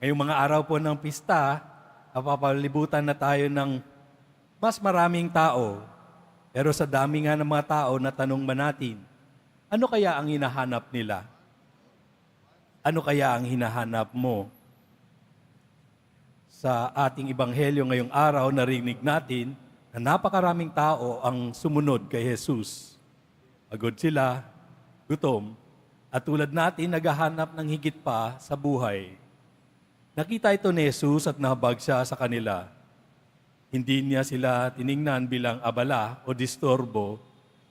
Ngayong mga araw po ng pista, napapalibutan na tayo ng mas maraming tao. Pero sa dami nga ng mga tao, natanong ba natin, ano kaya ang hinahanap nila? Ano kaya ang hinahanap mo? Sa ating ebanghelyo ngayong araw, narinig natin na napakaraming tao ang sumunod kay Jesus. Pagod sila, gutom, at tulad natin, naghahanap ng higit pa sa buhay. Nakita ito ni Jesus at nahabag siya sa kanila. Hindi niya sila tiningnan bilang abala o disturbo,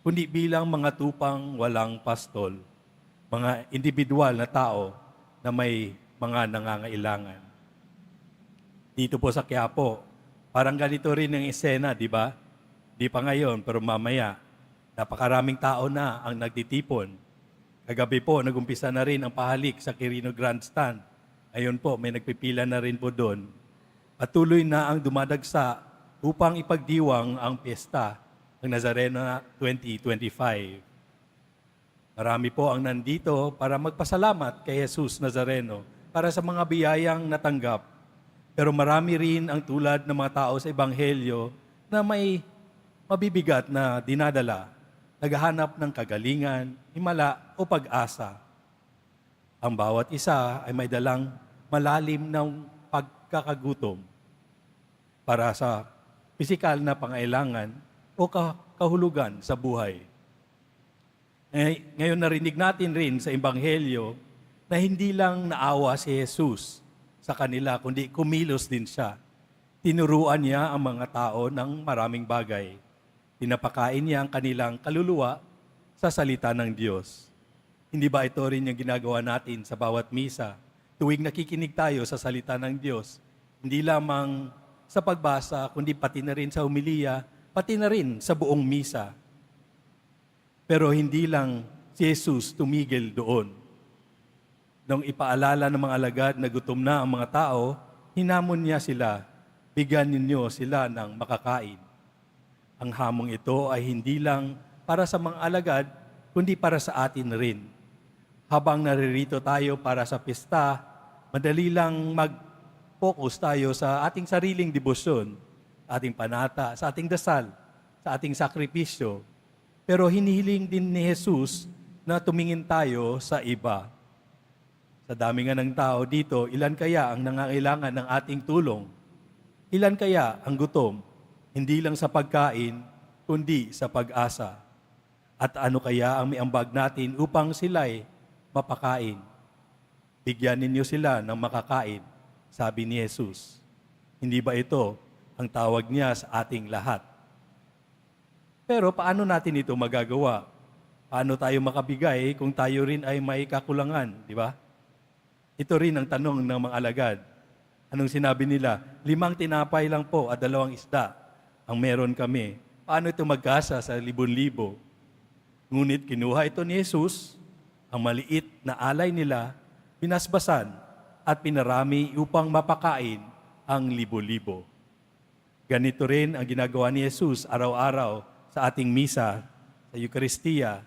kundi bilang mga tupang walang pastol, mga individual na tao na may mga nangangailangan. Dito po sa Quiapo, parang ganito rin ang eksena, di ba? Di pa ngayon, pero mamaya, napakaraming tao na ang nagtitipon. Kagabi po, nagumpisa na rin ang pahalik sa Quirino Grandstand. Ayun po, may nagpipila na rin po doon. Patuloy na ang dumadagsa upang ipagdiwang ang piyesta ng Nazareno 2025. Marami po ang nandito para magpasalamat kay Jesus Nazareno para sa mga biyayang natanggap. Pero marami rin ang tulad ng mga tao sa Ebanghelyo na may mabibigat na dinadala, naghahanap ng kagalingan, himala o pag-asa. Ang bawat isa ay may dalang malalim ng pagkakagutom para sa pisikal na pangailangan o kahulugan sa buhay. Ngayon narinig natin rin sa Ebanghelyo na hindi lang naawa si Jesus sa kanila, kundi kumilos din siya. Tinuruan niya ang mga tao ng maraming bagay. Pinapakain niya ang kanilang kaluluwa sa salita ng Diyos. Hindi ba ito rin yung ginagawa natin sa bawat misa? Tuwing nakikinig tayo sa salita ng Diyos, hindi lamang sa pagbasa, kundi pati na rin sa homilya, pati na rin sa buong misa. Pero hindi lang si Jesus tumigil doon. Nung ipaalala ng mga alagad na gutom na ang mga tao, hinamon niya sila, bigyan ninyo sila ng makakain. Ang hamong ito ay hindi lang para sa mga alagad, kundi para sa atin rin. Habang naririto tayo para sa pista, madali lang mag-focus tayo sa ating sariling debosyon, ating panata, sa ating dasal, sa ating sakripisyo. Pero hinihiling din ni Jesus na tumingin tayo sa iba. Sa dami nga ng tao dito, ilan kaya ang nangangailangan ng ating tulong? Ilan kaya ang gutom? Hindi lang sa pagkain, kundi sa pag-asa. At ano kaya ang miambag natin upang sila'y mapakain? Bigyan ninyo sila ng makakain, sabi ni Jesus. Hindi ba ito ang tawag niya sa ating lahat? Pero paano natin ito magagawa? Paano tayo makabigay kung tayo rin ay may kakulangan, di ba? Ito rin ang tanong ng mga alagad. Anong sinabi nila? 5 tinapay lang po at 2 isda ang meron kami. Paano ito magkasa sa 1,000-libo? Ngunit kinuha ito ni Jesus, ang maliit na alay nila, pinasbasan at pinarami upang mapakain ang 1,000-libo. Ganito rin ang ginagawa ni Jesus araw-araw sa ating misa, sa Eucharistia.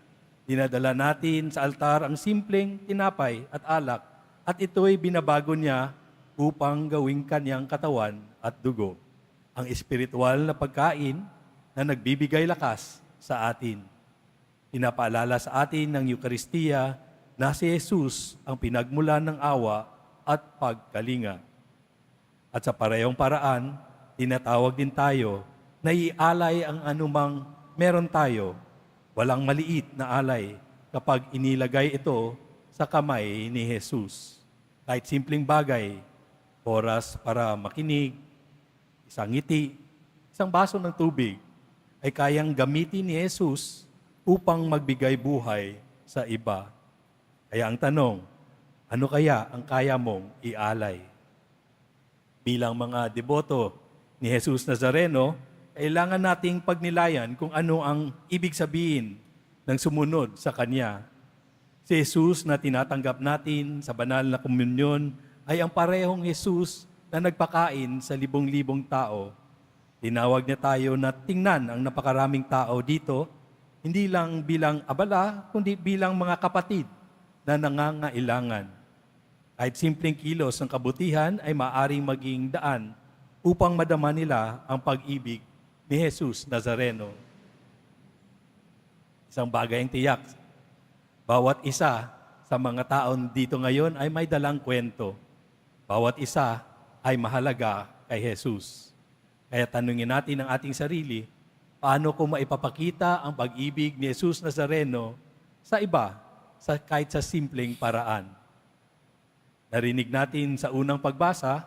Dinadala natin sa altar ang simpleng tinapay at alak at ito'y binabago niya upang gawing kanyang katawan at dugo. Ang espiritual na pagkain na nagbibigay lakas sa atin. Pinapaalala sa atin ng Eucharistia na si Jesus ang pinagmulan ng awa at pagkalinga. At sa parehong paraan, tinatawag din tayo na ialay ang anumang meron tayo. Walang maliit na alay kapag inilagay ito sa kamay ni Jesus. Kahit simpleng bagay, oras para makinig, isang ngiti, isang baso ng tubig, ay kayang gamitin ni Jesus upang magbigay buhay sa iba. Kaya ang tanong, ano kaya ang kaya mong ialay? Bilang mga deboto ni Jesus Nazareno, kailangan nating pagnilayan kung ano ang ibig sabihin ng sumunod sa Kanya. Si Jesus na tinatanggap natin sa banal na komunyon ay ang parehong Jesus na nagpakain sa 1,000-libong tao. Tinawag niya tayo na tingnan ang napakaraming tao dito, hindi lang bilang abala, kundi bilang mga kapatid na nangangailangan. Kahit simpleng kilos ng kabutihan ay maaring maging daan upang madama nila ang pag-ibig ni Jesus Nazareno. Isang bagay ang tiyak, bawat isa sa mga taon dito ngayon ay may dalang kwento. Bawat isa ay mahalaga kay Jesus. Kaya tanungin natin ang ating sarili, paano ko maipapakita ang pag-ibig ni Jesus Nazareno sa iba, kahit sa simpleng paraan? Narinig natin sa unang pagbasa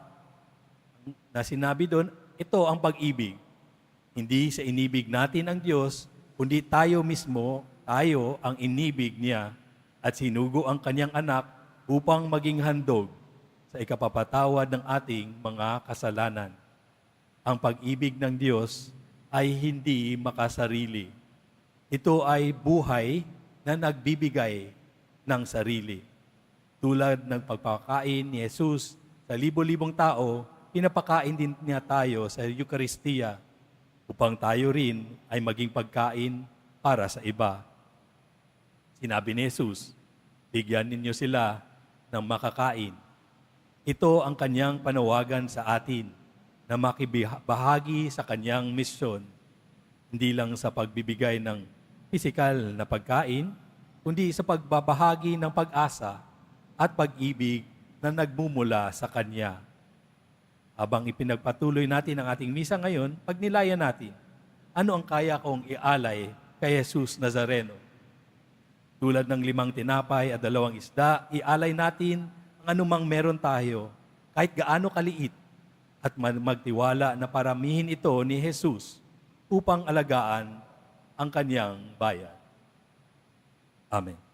na sinabi doon, ito ang pag-ibig. Hindi sa inibig natin ang Diyos, kundi tayo mismo, tayo ang inibig niya at sinugo ang kanyang anak upang maging handog sa ikapapatawad ng ating mga kasalanan. Ang pag-ibig ng Diyos ay hindi makasarili. Ito ay buhay na nagbibigay ng sarili. Tulad ng pagpapakain ni Jesus sa libo-libong tao, pinapakain din niya tayo sa Eucharistia upang tayo rin ay maging pagkain para sa iba. Sinabi ni Jesus, bigyan ninyo sila ng makakain. Ito ang kanyang panawagan sa atin na makibahagi sa kanyang misyon, hindi lang sa pagbibigay ng pisikal na pagkain, kundi sa pagbabahagi ng pag-asa at pag-ibig na nagmumula sa Kanya. Habang ipinagpatuloy natin ang ating misa ngayon, pagnilayan natin, ano ang kaya kong ialay kay Jesus Nazareno? Tulad ng 5 tinapay at 2 isda, ialay natin ang anumang meron tayo, kahit gaano kaliit, at magtiwala na paramihin ito ni Jesus upang alagaan ang Kanyang bayan. Amen.